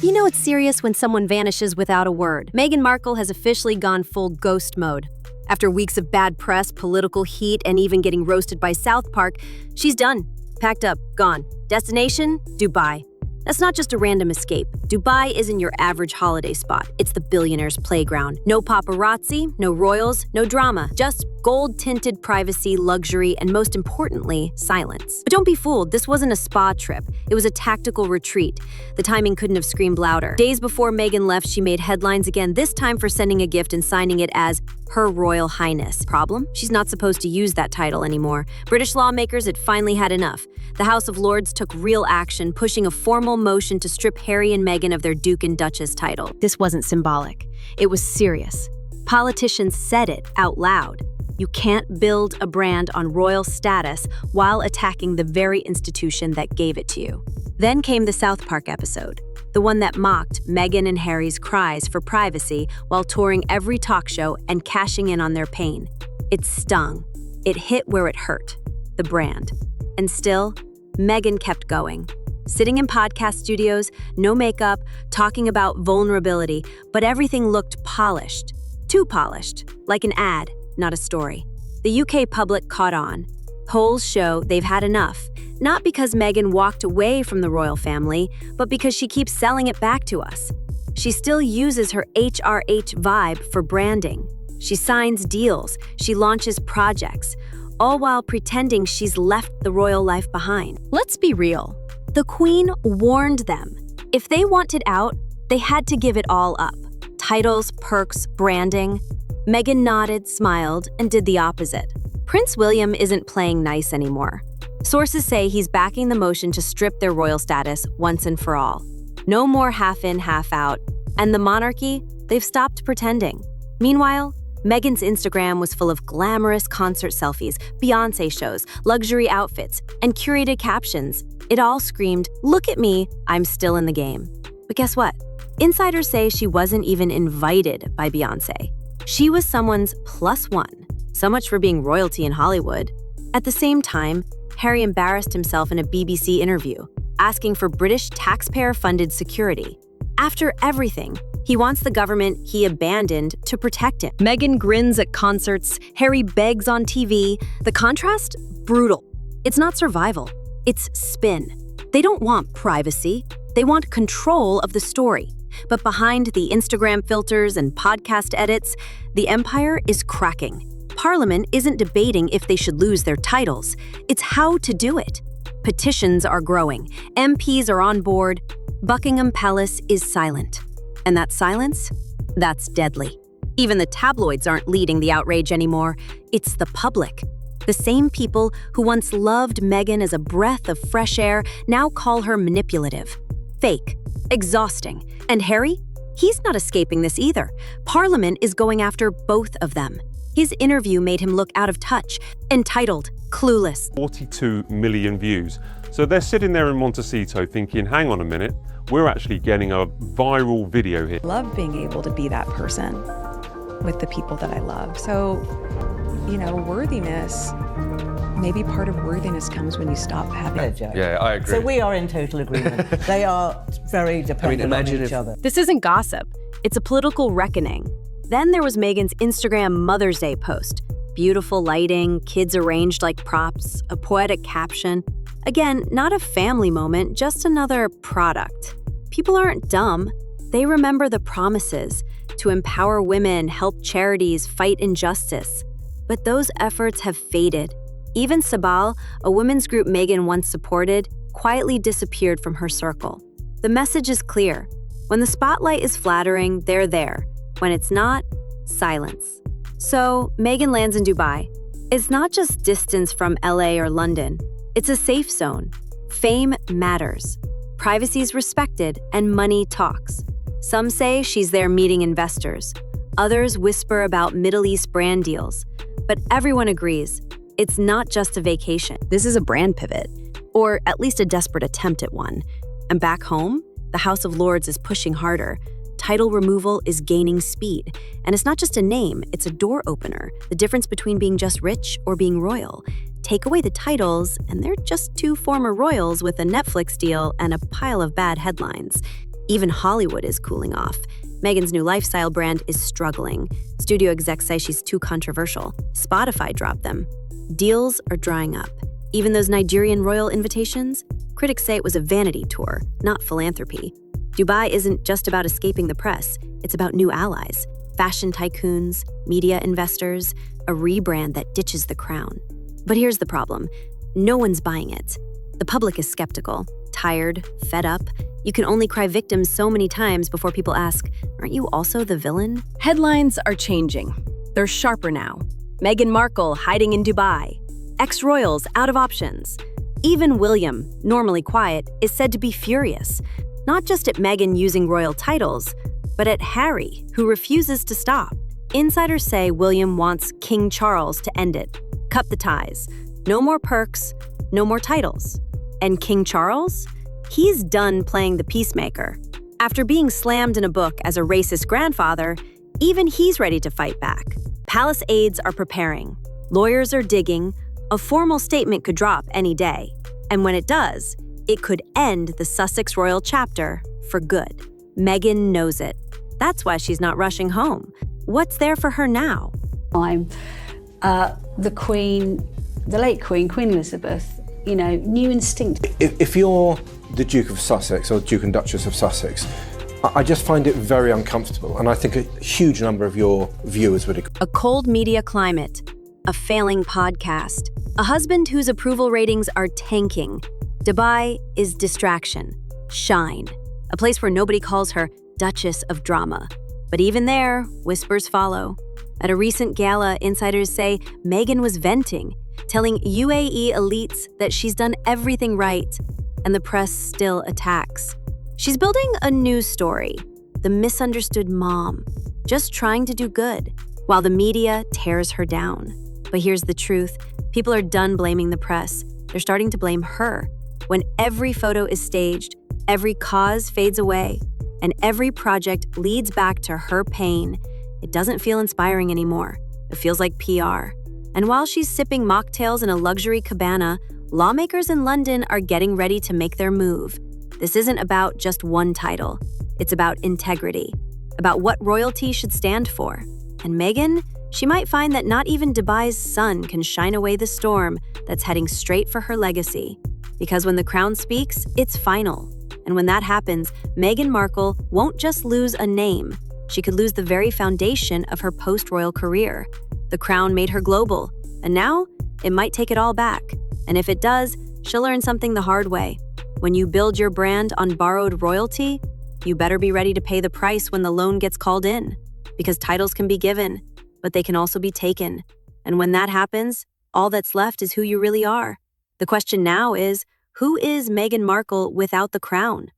You know it's serious when someone vanishes without a word. Meghan Markle has officially gone full ghost mode. After weeks of bad press, political heat, and even getting roasted by South Park, she's done. Packed up, gone. Destination? Dubai. That's not just a random escape. Dubai isn't your average holiday spot. It's the billionaire's playground. No paparazzi, no royals, no drama. Just gold-tinted privacy, luxury, and most importantly, silence. But don't be fooled, this wasn't a spa trip. It was a tactical retreat. The timing couldn't have screamed louder. Days before Meghan left, she made headlines again, this time for sending a gift and signing it as Her Royal Highness. Problem? She's not supposed to use that title anymore. British lawmakers had finally had enough. The House of Lords took real action, pushing a formal motion to strip Harry and Meghan of their Duke and Duchess title. This wasn't symbolic. It was serious. Politicians said it out loud. You can't build a brand on royal status while attacking the very institution that gave it to you. Then came the South Park episode, the one that mocked Meghan and Harry's cries for privacy while touring every talk show and cashing in on their pain. It stung. It hit where it hurt, the brand. And still, Meghan kept going. Sitting in podcast studios, no makeup, talking about vulnerability, but everything looked polished. Too polished, like an ad, not a story. The UK public caught on. Polls show they've had enough, not because Meghan walked away from the royal family, but because she keeps selling it back to us. She still uses her HRH vibe for branding. She signs deals, she launches projects, all while pretending she's left the royal life behind. Let's be real. The Queen warned them. If they wanted out, they had to give it all up. Titles, perks, branding. Meghan nodded, smiled, and did the opposite. Prince William isn't playing nice anymore. Sources say he's backing the motion to strip their royal status once and for all. No more half in, half out. And the monarchy, they've stopped pretending. Meanwhile, Meghan's Instagram was full of glamorous concert selfies, Beyoncé shows, luxury outfits, and curated captions. It all screamed, "Look at me, I'm still in the game." But guess what? Insiders say she wasn't even invited by Beyoncé. She was someone's +1. So much for being royalty in Hollywood. At the same time, Harry embarrassed himself in a BBC interview, asking for British taxpayer-funded security. After everything, he wants the government he abandoned to protect him. Meghan grins at concerts, Harry begs on TV. The contrast? Brutal. It's not survival, it's spin. They don't want privacy, they want control of the story. But behind the Instagram filters and podcast edits, the empire is cracking. Parliament isn't debating if they should lose their titles, it's how to do it. Petitions are growing, MPs are on board, Buckingham Palace is silent. And that silence? That's deadly. Even the tabloids aren't leading the outrage anymore, it's the public. The same people who once loved Meghan as a breath of fresh air now call her manipulative, fake, exhausting. And Harry? He's not escaping this either. Parliament is going after both of them. His interview made him look out of touch, entitled Clueless. 42 million views. So they're sitting there in Montecito thinking, hang on a minute, we're actually getting a viral video here. I love being able to be that person with the people that I love. So, worthiness, maybe part of worthiness comes when you stop having. Yeah, I agree. So we are in total agreement. They are very dependent on each other. This isn't gossip, it's a political reckoning. Then there was Meghan's Instagram Mother's Day post. Beautiful lighting, kids arranged like props, a poetic caption. Again, not a family moment, just another product. People aren't dumb. They remember the promises to empower women, help charities, fight injustice. But those efforts have faded. Even Sabal, a women's group Meghan once supported, quietly disappeared from her circle. The message is clear. When the spotlight is flattering, they're there. When it's not, silence. So, Meghan lands in Dubai. It's not just distance from LA or London. It's a safe zone. Fame matters. Privacy is respected, and money talks. Some say she's there meeting investors. Others whisper about Middle East brand deals. But everyone agrees, it's not just a vacation. This is a brand pivot, or at least a desperate attempt at one. And back home, the House of Lords is pushing harder. Title removal is gaining speed. And it's not just a name, it's a door opener. The difference between being just rich or being royal. Take away the titles, and they're just two former royals with a Netflix deal and a pile of bad headlines. Even Hollywood is cooling off. Meghan's new lifestyle brand is struggling. Studio execs say she's too controversial. Spotify dropped them. Deals are drying up. Even those Nigerian royal invitations? Critics say it was a vanity tour, not philanthropy. Dubai isn't just about escaping the press, it's about new allies, fashion tycoons, media investors, a rebrand that ditches the crown. But here's the problem. No one's buying it. The public is skeptical, tired, fed up. You can only cry victim so many times before people ask, aren't you also the villain? Headlines are changing. They're sharper now. Meghan Markle hiding in Dubai. Ex-royals out of options. Even William, normally quiet, is said to be furious. Not just at Meghan using royal titles, but at Harry, who refuses to stop. Insiders say William wants King Charles to end it. Cut the ties. No more perks, no more titles. And King Charles? He's done playing the peacemaker. After being slammed in a book as a racist grandfather, even he's ready to fight back. Palace aides are preparing. Lawyers are digging. A formal statement could drop any day. And when it does, it could end the Sussex royal chapter for good. Meghan knows it. That's why she's not rushing home. What's there for her now? I'm the Queen, the late Queen Elizabeth, new instinct. If you're the Duke of Sussex or Duke and Duchess of Sussex, I just find it very uncomfortable, and I think a huge number of your viewers would agree. A cold media climate, a failing podcast, a husband whose approval ratings are tanking. Dubai is distraction, shine, a place where nobody calls her Duchess of Drama. But even there, whispers follow. At a recent gala, insiders say Meghan was venting, telling UAE elites that she's done everything right, and the press still attacks. She's building a new story, the misunderstood mom, just trying to do good, while the media tears her down. But here's the truth, people are done blaming the press. They're starting to blame her. When every photo is staged, every cause fades away, and every project leads back to her pain, it doesn't feel inspiring anymore. It feels like PR. And while she's sipping mocktails in a luxury cabana, lawmakers in London are getting ready to make their move. This isn't about just one title. It's about integrity, about what royalty should stand for. And Meghan, she might find that not even Dubai's sun can shine away the storm that's heading straight for her legacy. Because when the crown speaks, it's final. And when that happens, Meghan Markle won't just lose a name. She could lose the very foundation of her post-royal career. The crown made her global, and now it might take it all back. And if it does, she'll learn something the hard way. When you build your brand on borrowed royalty, you better be ready to pay the price when the loan gets called in. Because titles can be given, but they can also be taken. And when that happens, all that's left is who you really are. The question now is, who is Meghan Markle without the crown?